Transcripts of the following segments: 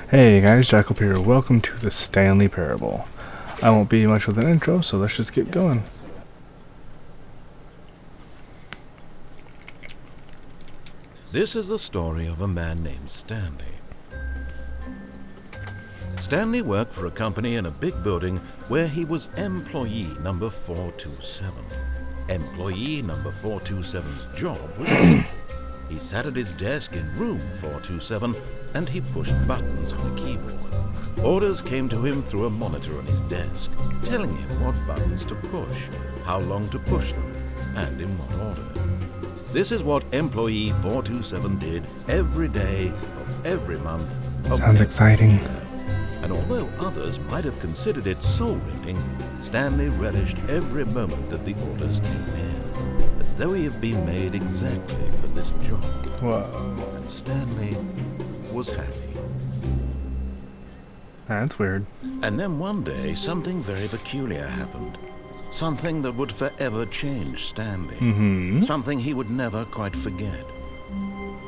Hey guys, Jackal here. Welcome to the Stanley Parable. I won't be much with an intro, so let's just get going. This is the story of a man named Stanley. Stanley worked for a company in a big building where he was employee number 427. Employee number 427's job was simple. He sat at his desk in room 427 and he pushed buttons on a keyboard. Orders came to him through a monitor on his desk, telling him what buttons to push, how long to push them, and in what order. This is what employee 427 did every day of every month of Sounds every exciting. year. And although others might have considered it soul-rending, Stanley relished every moment that the orders came in, as though he had been made exactly for this job. Whoa. And Stanley was happy. That's weird. And then one day, something very peculiar happened. Something that would forever change Stanley. Something he would never quite forget.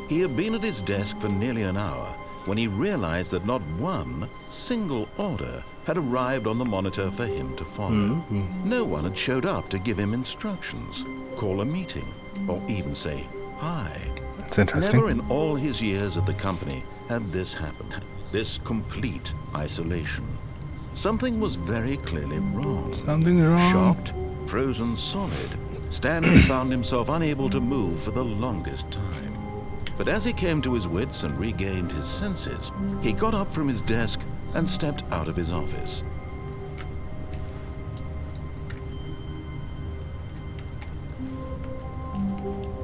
He had been at his desk for nearly an hour when he realized that not one single order had arrived on the monitor for him to follow. No one had showed up to give him instructions, call a meeting, or even say hi. That's interesting. Never in all his years at the company had this happened. This complete isolation. Something was very clearly wrong. Something's wrong. Shocked, frozen solid, Stanley found himself unable to move for the longest time. But as he came to his wits and regained his senses, he got up from his desk and stepped out of his office.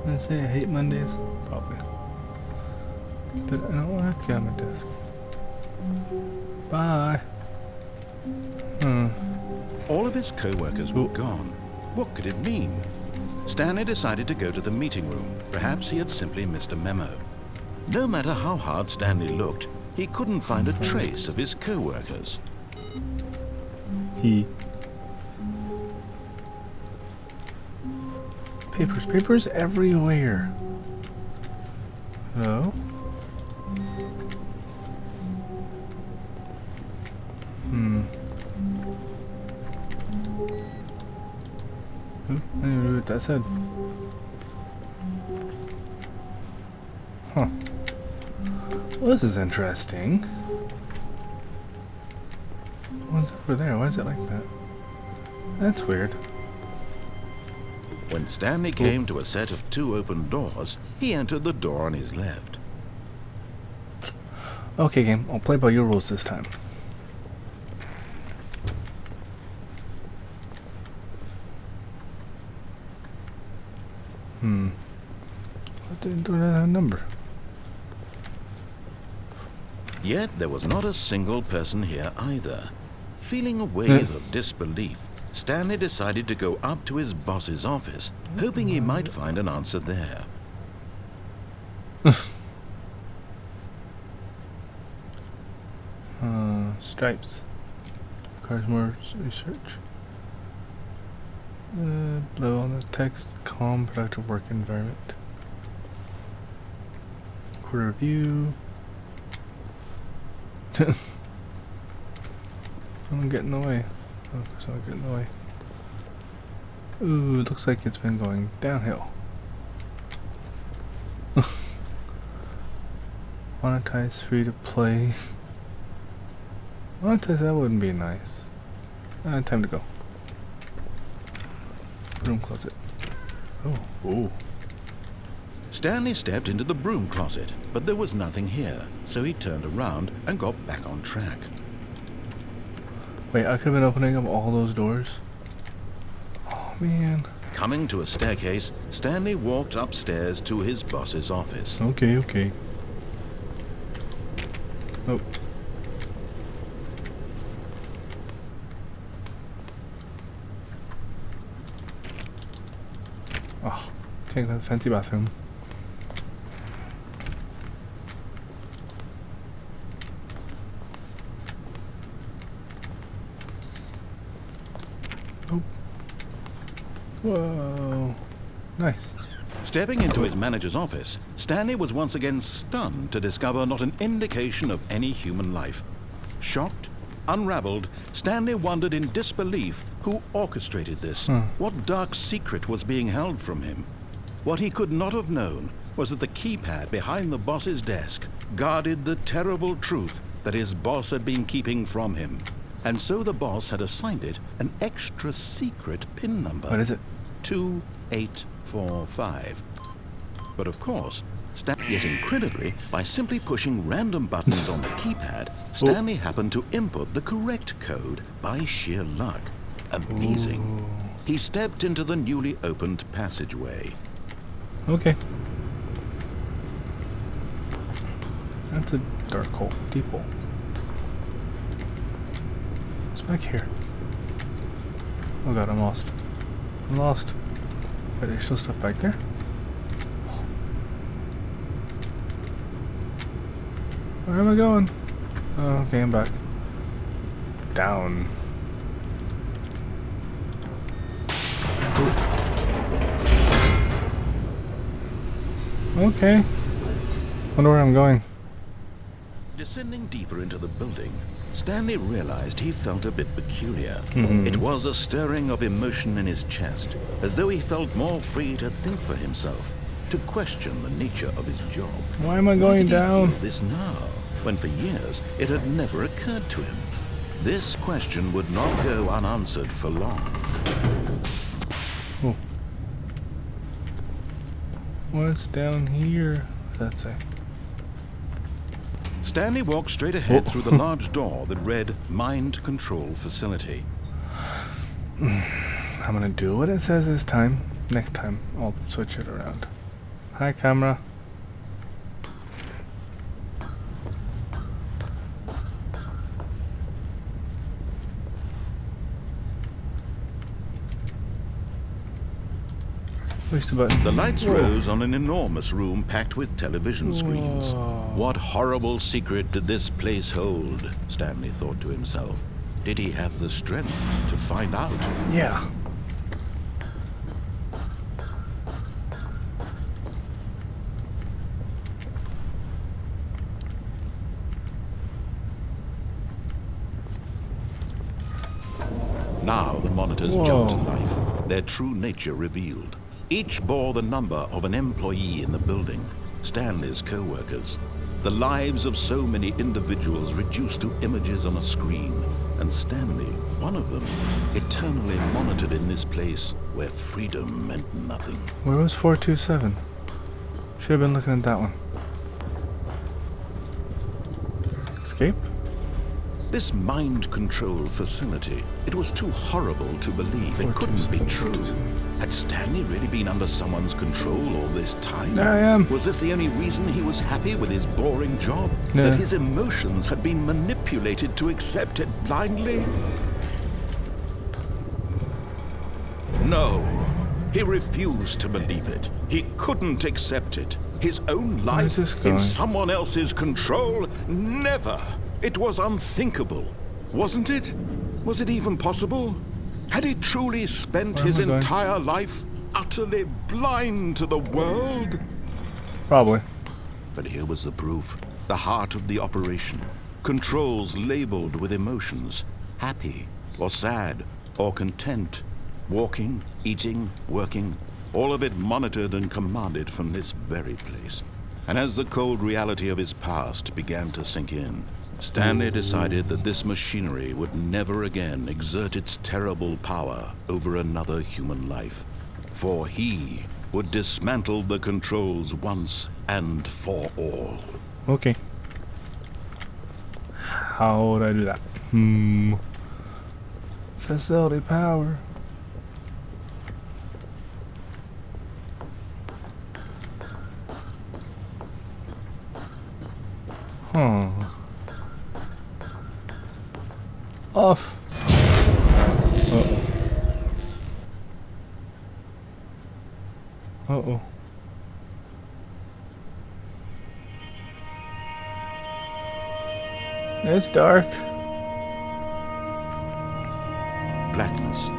Did I say I hate Mondays? Probably. But I don't want to get on my desk. Bye. All of his co-workers were gone. What could it mean? Stanley decided to go to the meeting room. Perhaps he had simply missed a memo. No matter how hard Stanley looked, he couldn't find a trace of his co-workers. Papers everywhere. Hello? I didn't read what that said. Huh. Well, this is interesting. What's over there? Why is it like that? That's weird. When Stanley came to a set of two open doors, he entered the door on his left. Okay, game. I'll play by your rules this time. What didn't do that number? Yet there was not a single person here either. Feeling a wave of disbelief, Stanley decided to go up to his boss's office, hoping he might find an answer there. Stripes. Requires more research. Blow on the text. Calm, productive work environment. Quarter view. Someone get in the way. Oh, someone get in the way. Ooh, it looks like it's been going downhill. Monetize, free to play. Monetize, that wouldn't be nice. Time to go. Broom closet. Oh. Stanley stepped into the broom closet, but there was nothing here, so he turned around and got back on track. Wait, I could have been opening up all those doors? Oh, man. Coming to a staircase, Stanley walked upstairs to his boss's office. Okay. Oh. Oh, can't go to the fancy bathroom. Oh. Whoa. Nice. Stepping into his manager's office, Stanley was once again stunned to discover not an indication of any human life. Shocked, unraveled, Stanley wondered in disbelief who orchestrated this. What dark secret was being held from him? What he could not have known was that the keypad behind the boss's desk guarded the terrible truth that his boss had been keeping from him. And so the boss had assigned it an extra secret PIN number. What is it? 2845. But of course, yet incredibly, by simply pushing random buttons on the keypad, Stanley happened to input the correct code by sheer luck. Amazing. He stepped into the newly opened passageway. Okay. That's a dark hole, deep hole. What's back here? Oh god, I'm lost. I'm lost. Wait, there's still stuff back there? Where am I going? Oh, okay, I'm back. Down. Okay. Wonder where I'm going. Descending deeper into the building, Stanley realized he felt a bit peculiar. It was a stirring of emotion in his chest, as though he felt more free to think for himself, to question the nature of his job. Why am I going down? Why did he feel this now, when for years it had never occurred to him? This question would not go unanswered for long. Oh. What's down here? What's that say? Stanley walked straight ahead through the large door that read Mind Control Facility. I'm gonna do what it says this time. Next time, I'll switch it around. Hi, camera. Push the button. The lights rose on an enormous room packed with television screens. What horrible secret did this place hold? Stanley thought to himself. Did he have the strength to find out? Yeah. Now the monitors jumped to life, their true nature revealed. Each bore the number of an employee in the building, Stanley's co-workers. The lives of so many individuals reduced to images on a screen, and Stanley, one of them, eternally monitored in this place where freedom meant nothing. Where was 427? Should have been looking at that one. Escape? This mind control facility, it was too horrible to believe. It couldn't be true. Had Stanley really been under someone's control all this time? There I am. Was this the only reason he was happy with his boring job? Yeah. That his emotions had been manipulated to accept it blindly? No. He refused to believe it. He couldn't accept it. His own life this going? in someone else's control? Never. It was unthinkable. Wasn't it? Was it even possible? Had he truly spent Where am his I going? entire life utterly blind to the world? Probably. But here was the proof. The heart of the operation. Controls labeled with emotions. Happy, or sad, or content. Walking, eating, working. All of it monitored and commanded from this very place. And as the cold reality of his past began to sink in, Stanley decided that this machinery would never again exert its terrible power over another human life. For he would dismantle the controls once and for all. Okay. How would I do that? Facility power. Huh. Off. Uh-oh. Uh-oh. It's dark. Blackness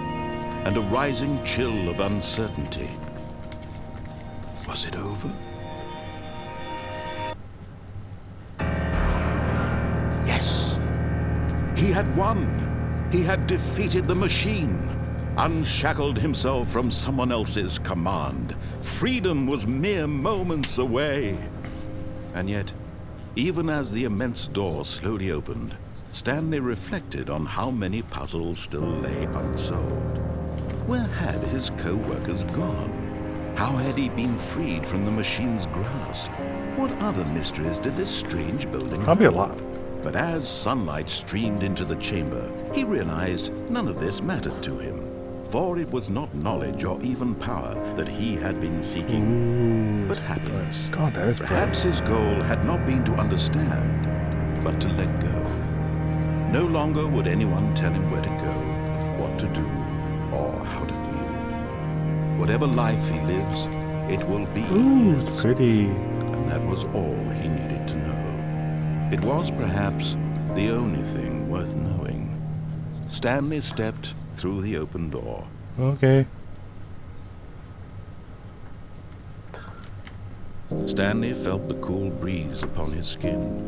and a rising chill of uncertainty. Was it over? He had won. He had defeated the machine, unshackled himself from someone else's command. Freedom was mere moments away. And yet, even as the immense door slowly opened, Stanley reflected on how many puzzles still lay unsolved. Where had his co-workers gone? How had he been freed from the machine's grasp? What other mysteries did this strange building Probably a hold? lot. But as sunlight streamed into the chamber, he realized none of this mattered to him. For it was not knowledge or even power that he had been seeking, but happiness. God, that is Perhaps his goal had not been to understand, but to let go. No longer would anyone tell him where to go, what to do, or how to feel. Whatever life he lives, it will be Ooh, his. pretty. And that was all he needed to know. It was perhaps the only thing worth knowing. Stanley stepped through the open door. Okay. Stanley felt the cool breeze upon his skin,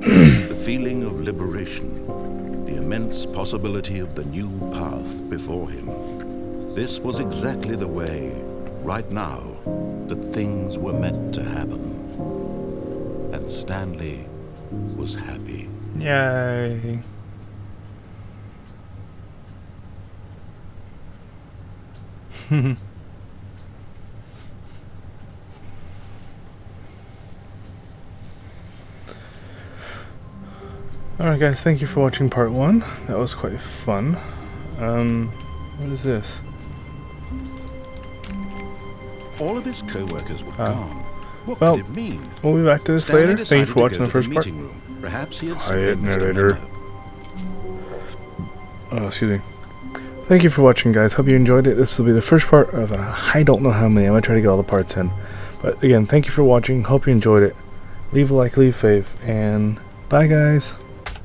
the feeling of liberation, the immense possibility of the new path before him. This was exactly the way, right now, that things were meant to happen. And Stanley was happy. Yay. Alright guys, thank you for watching part 1. That was quite fun. What is this? All of his co-workers were gone. What well, could it mean? We'll be back to this Stanley later. Thank you decided for to watching go the to first part. meeting room. Perhaps he had Quiet sent Mr. narrator. Memo. Oh, excuse me. Thank you for watching, guys. Hope you enjoyed it. This will be the first part of I don't know how many. I'm going to try to get all the parts in. But again, thank you for watching. Hope you enjoyed it. Leave a like, leave a fave, and bye, guys.